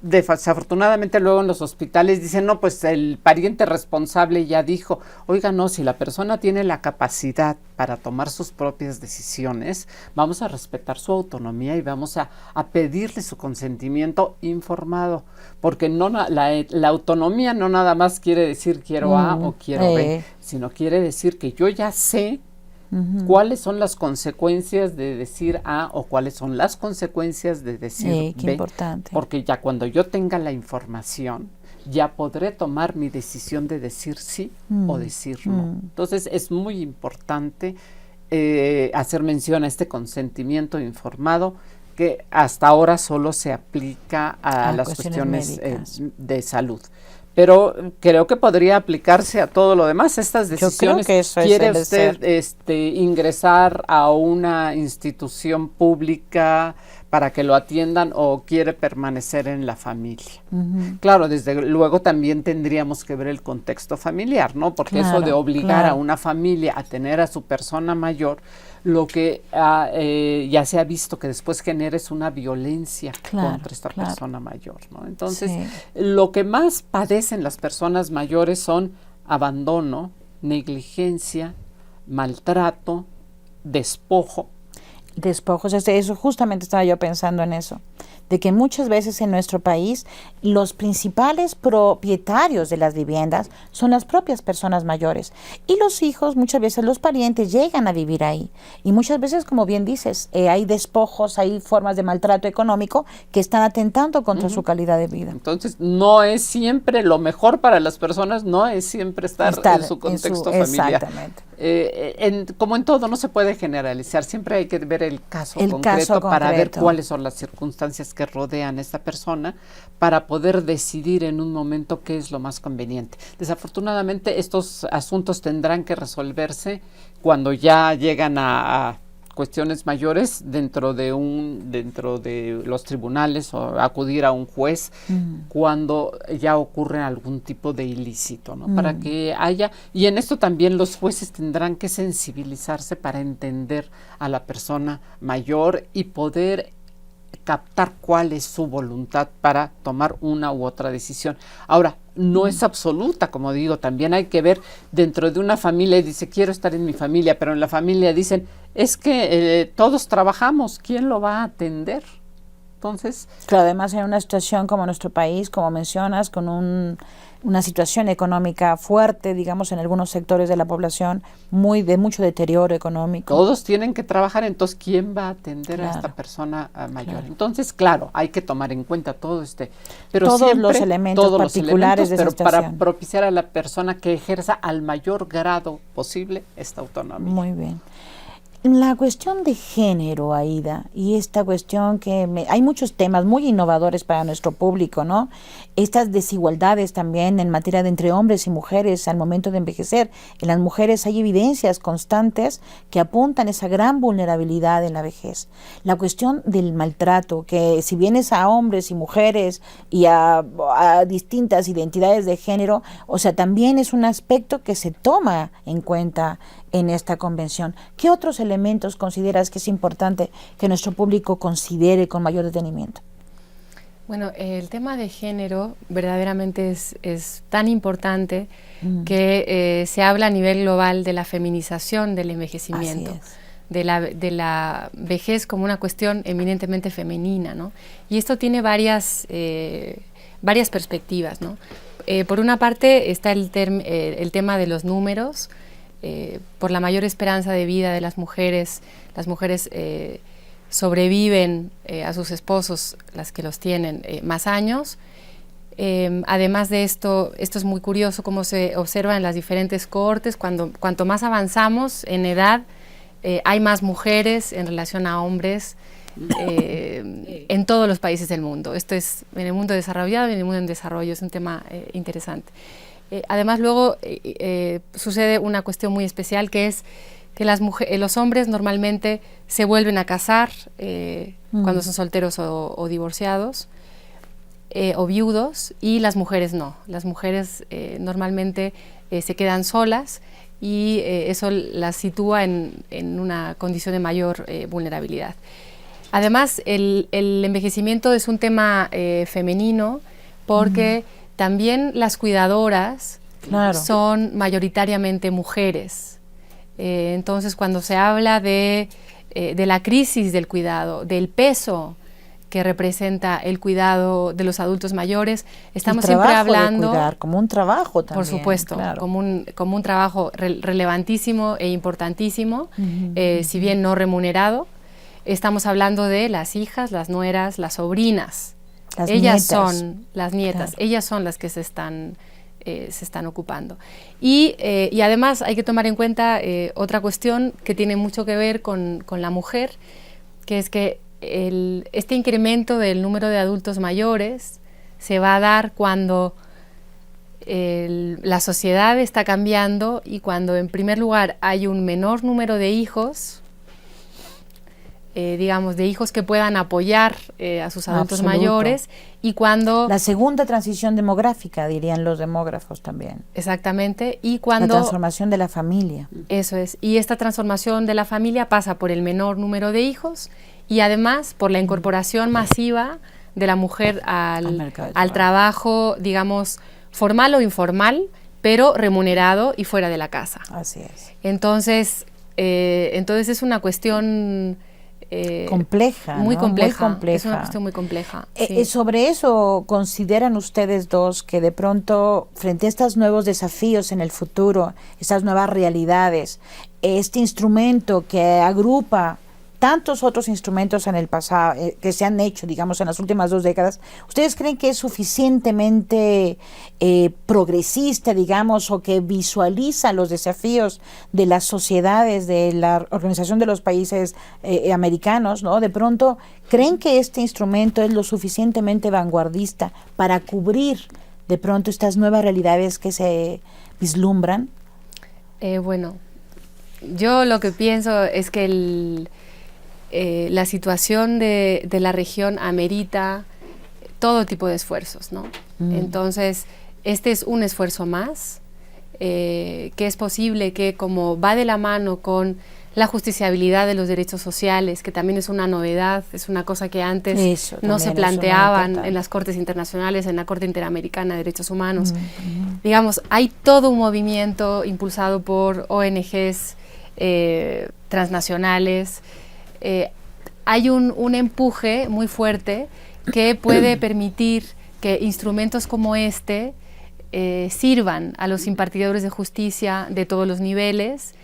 Desafortunadamente luego en los hospitales dicen, no, pues el pariente responsable ya dijo. Oiga, no, si la persona tiene la capacidad para tomar sus propias decisiones, vamos a respetar su autonomía y vamos a pedirle su consentimiento informado, porque la autonomía no nada más quiere decir quiero A o quiero B, sino quiere decir que yo ya sé cuáles son las consecuencias de decir A o cuáles son las consecuencias de decir qué B. Importante. Porque ya cuando yo tenga la información, ya podré tomar mi decisión de decir sí o decir no. Entonces es muy importante hacer mención a este consentimiento informado, que hasta ahora solo se aplica a las cuestiones de salud. Pero creo que podría aplicarse a todo lo demás. Estas decisiones, ¿quiere usted ingresar a una institución pública para que lo atiendan o quiere permanecer en la familia? Claro, desde luego también tendríamos que ver el contexto familiar, ¿no? Porque eso de obligar a una familia a tener a su persona mayor, lo que ya se ha visto que después genera es una violencia contra esta persona mayor, ¿no? Entonces, lo que más padecen las personas mayores son abandono, negligencia, maltrato, despojo. Despojos, eso justamente estaba yo pensando en eso, de que muchas veces en nuestro país los principales propietarios de las viviendas son las propias personas mayores, y los hijos, muchas veces los parientes llegan a vivir ahí, y muchas veces, como bien dices, hay despojos, hay formas de maltrato económico que están atentando contra su calidad de vida. Entonces no es siempre lo mejor para las personas, no es siempre estar en su contexto familiar. Exactamente. Como en todo, no se puede generalizar, siempre hay que ver el caso concreto para ver cuáles son las circunstancias que rodean a esta persona para poder decidir en un momento qué es lo más conveniente. Desafortunadamente estos asuntos tendrán que resolverse cuando ya llegan a cuestiones mayores dentro de los tribunales, o acudir a un juez cuando ya ocurre algún tipo de ilícito, ¿no? Para que haya, y en esto también los jueces tendrán que sensibilizarse para entender a la persona mayor y poder captar cuál es su voluntad para tomar una u otra decisión. Ahora, no es absoluta, como digo, también hay que ver dentro de una familia, y dice, quiero estar en mi familia, pero en la familia dicen, es que todos trabajamos, ¿quién lo va a atender? Entonces, claro, además en una situación como nuestro país, como mencionas, con una situación económica fuerte, digamos, en algunos sectores de la población, de mucho deterioro económico. Todos tienen que trabajar, entonces, ¿quién va a atender a esta persona mayor? Claro. Entonces, claro, hay que tomar en cuenta todo pero todos siempre, los elementos particulares de esa pero situación, para propiciar a la persona que ejerza al mayor grado posible esta autonomía. Muy bien. La cuestión de género, Aída, y esta cuestión hay muchos temas muy innovadores para nuestro público, ¿no? Estas desigualdades también en materia de entre hombres y mujeres al momento de envejecer. En las mujeres hay evidencias constantes que apuntan esa gran vulnerabilidad en la vejez. La cuestión del maltrato, que si bien es a hombres y mujeres y a distintas identidades de género, o sea, también es un aspecto que se toma en cuenta en esta convención. ¿Qué otros elementos consideras que es importante que nuestro público considere con mayor detenimiento? Bueno, el tema de género verdaderamente es tan importante que se habla a nivel global de la feminización del envejecimiento, de la vejez como una cuestión eminentemente femenina, ¿no? Y esto tiene varias perspectivas, ¿no? Por una parte está el tema de los números. Por la mayor esperanza de vida de las mujeres sobreviven a sus esposos, las que los tienen, más años. Además de esto es muy curioso cómo se observa en las diferentes cohortes, cuanto más avanzamos en edad, hay más mujeres en relación a hombres en todos los países del mundo. Esto es en el mundo desarrollado y en el mundo en desarrollo, es un tema interesante. Además, luego sucede una cuestión muy especial, que es que los hombres normalmente se vuelven a casar cuando son solteros o divorciados o viudos, y las mujeres no. Las mujeres normalmente se quedan solas y eso las sitúa en una condición de mayor vulnerabilidad. Además, el envejecimiento es un tema femenino porque también las cuidadoras son mayoritariamente mujeres. Entonces, cuando se habla de la crisis del cuidado, del peso que representa el cuidado de los adultos mayores, estamos siempre hablando... de cuidar, como un trabajo también. Por supuesto, claro. como un trabajo relevantísimo e importantísimo, si bien no remunerado. Estamos hablando de las hijas, las nueras, las sobrinas. Ellas son las nietas, claro. Ellas son las que se están ocupando. Y además hay que tomar en cuenta otra cuestión que tiene mucho que ver con la mujer, que es que este incremento del número de adultos mayores se va a dar cuando la sociedad está cambiando y cuando en primer lugar hay un menor número de hijos, de hijos que puedan apoyar a sus adultos mayores, y cuando... La segunda transición demográfica, dirían los demógrafos también. Exactamente, y cuando... La transformación de la familia. Eso es, y esta transformación de la familia pasa por el menor número de hijos y además por la incorporación masiva de la mujer al trabajo, digamos, formal o informal, pero remunerado y fuera de la casa. Así es. Entonces es una cuestión... compleja, muy, ¿no? compleja, muy compleja. Es una cuestión muy compleja. Sí. Sobre eso, ¿consideran ustedes dos que de pronto, frente a estos nuevos desafíos en el futuro, estas nuevas realidades, este instrumento que agrupa tantos otros instrumentos en el pasado, que se han hecho, digamos, en las últimas 2 décadas, ¿ustedes creen que es suficientemente progresista, digamos, o que visualiza los desafíos de las sociedades, de la Organización de los Países Americanos, ¿no? De pronto, ¿creen que este instrumento es lo suficientemente vanguardista para cubrir de pronto estas nuevas realidades que se vislumbran? Bueno, yo lo que pienso es que la situación de la región amerita todo tipo de esfuerzos, ¿no? Entonces, este es un esfuerzo más, que es posible que, como va de la mano con la justiciabilidad de los derechos sociales, que también es una novedad, es una cosa que antes no se planteaban en las cortes internacionales, en la Corte Interamericana de Derechos Humanos. Digamos, hay todo un movimiento impulsado por ONGs transnacionales. Hay un empuje muy fuerte que puede permitir que instrumentos como este sirvan a los impartidores de justicia de todos los niveles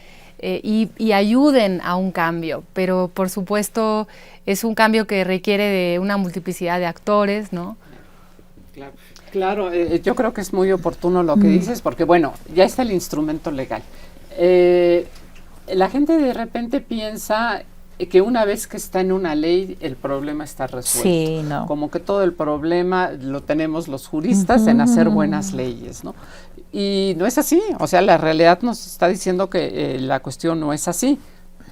y ayuden a un cambio, pero por supuesto es un cambio que requiere de una multiplicidad de actores, ¿no? Claro, yo creo que es muy oportuno lo que dices, porque bueno, ya está el instrumento legal. La gente de repente piensa que una vez que está en una ley, el problema está resuelto. Sí, no. Como que todo el problema lo tenemos los juristas en hacer buenas leyes, ¿no? Y no es así, o sea, la realidad nos está diciendo que la cuestión no es así.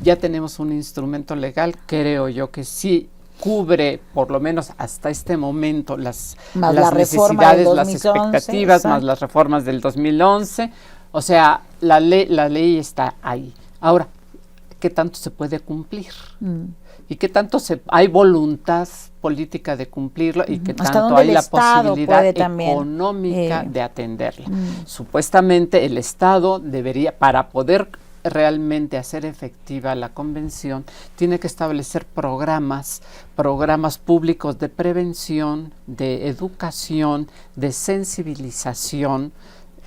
Ya tenemos un instrumento legal, creo yo que sí cubre, por lo menos hasta este momento, las necesidades, las expectativas, más las reformas del 2011. O sea, la ley está ahí. Ahora, ¿qué tanto se puede cumplir? ¿Y qué tanto hay voluntad política de cumplirlo? ¿Y qué tanto hay la posibilidad económica de atenderla? Supuestamente el Estado debería, para poder realmente hacer efectiva la convención, tiene que establecer programas públicos de prevención, de educación, de sensibilización,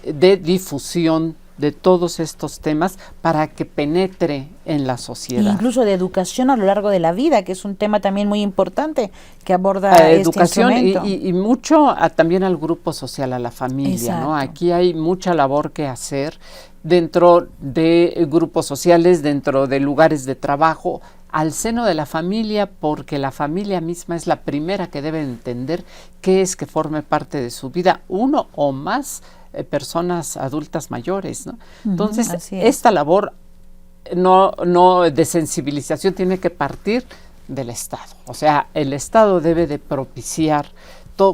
de difusión de todos estos temas para que penetre en la sociedad. Incluso de educación a lo largo de la vida, que es un tema también muy importante que aborda educación este instrumento. y mucho también al grupo social, a la familia, ¿no? Aquí hay mucha labor que hacer dentro de grupos sociales, dentro de lugares de trabajo, al seno de la familia, porque la familia misma es la primera que debe entender qué es que forme parte de su vida, uno o más personas adultas mayores, ¿no? Entonces, esta labor no de sensibilización tiene que partir del Estado. O sea, el Estado debe de propiciar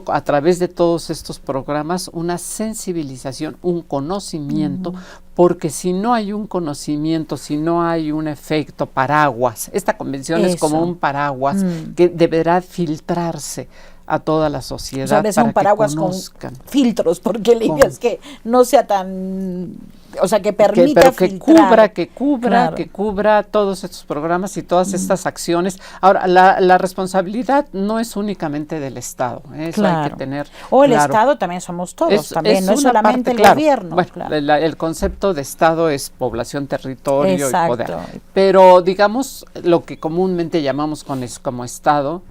a través de todos estos programas una sensibilización, un conocimiento, porque si no hay un conocimiento, si no hay un efecto paraguas, esta convención es como un paraguas que deberá filtrarse a toda la sociedad, para un paraguas que conozcan. Con filtros, porque la idea es que no sea tan, o sea, que permita filtrar. Que cubra todos estos programas y todas estas acciones. Ahora, la responsabilidad no es únicamente del Estado, eso hay que tener el Estado también somos todos, también no es solamente el gobierno. Bueno, el concepto de Estado es población, territorio y poder. Pero digamos, lo que comúnmente llamamos como Estado,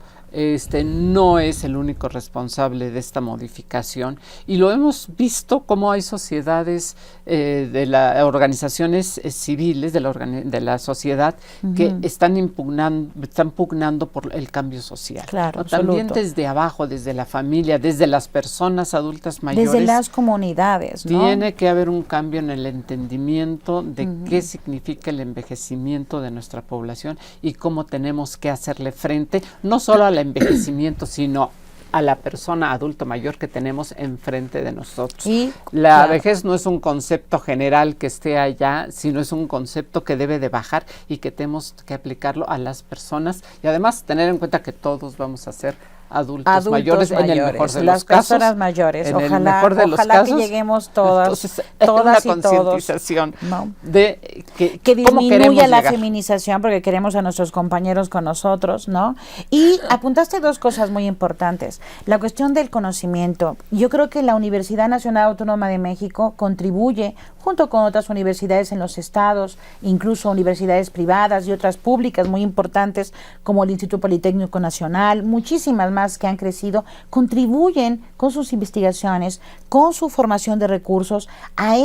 no es el único responsable de esta modificación, y lo hemos visto como hay sociedades de las organizaciones civiles de la sociedad que están pugnando por el cambio social. Claro, ¿no? También desde abajo, desde la familia, desde las personas adultas mayores, desde las comunidades, ¿no? Tiene que haber un cambio en el entendimiento de qué significa el envejecimiento de nuestra población y cómo tenemos que hacerle frente, no solo al envejecimiento, sino a la persona adulto mayor que tenemos enfrente de nosotros. La vejez no es un concepto general que esté allá, sino es un concepto que debe de bajar y que tenemos que aplicarlo a las personas, y además tener en cuenta que todos vamos a ser adultos mayores, en el mejor de los casos. Las personas mayores, ojalá que lleguemos todas, entonces, todas una y todos, ¿no? De que disminuya la feminización, porque queremos a nuestros compañeros con nosotros, ¿no? Y apuntaste dos cosas muy importantes. La cuestión del conocimiento. Yo creo que la Universidad Nacional Autónoma de México contribuye, junto con otras universidades en los estados, incluso universidades privadas y otras públicas muy importantes, como el Instituto Politécnico Nacional, muchísimas más que han crecido, contribuyen con sus investigaciones, con su formación de recursos, a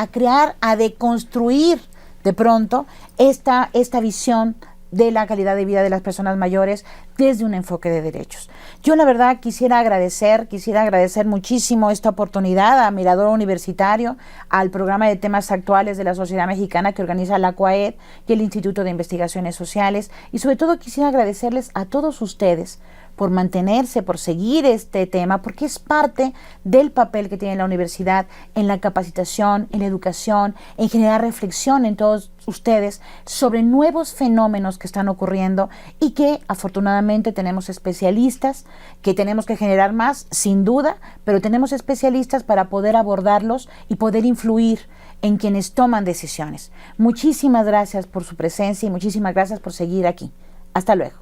crear, a deconstruir de pronto esta visión de la calidad de vida de las personas mayores desde un enfoque de derechos. Yo la verdad quisiera agradecer muchísimo esta oportunidad a Mirador Universitario, al programa de temas actuales de la sociedad mexicana que organiza la CUAED y el Instituto de Investigaciones Sociales, y sobre todo quisiera agradecerles a todos ustedes por mantenerse, por seguir este tema, porque es parte del papel que tiene la universidad en la capacitación, en la educación, en generar reflexión en todos ustedes sobre nuevos fenómenos que están ocurriendo y que afortunadamente tenemos especialistas que tenemos que generar más, sin duda, pero tenemos especialistas para poder abordarlos y poder influir en quienes toman decisiones. Muchísimas gracias por su presencia y muchísimas gracias por seguir aquí. Hasta luego.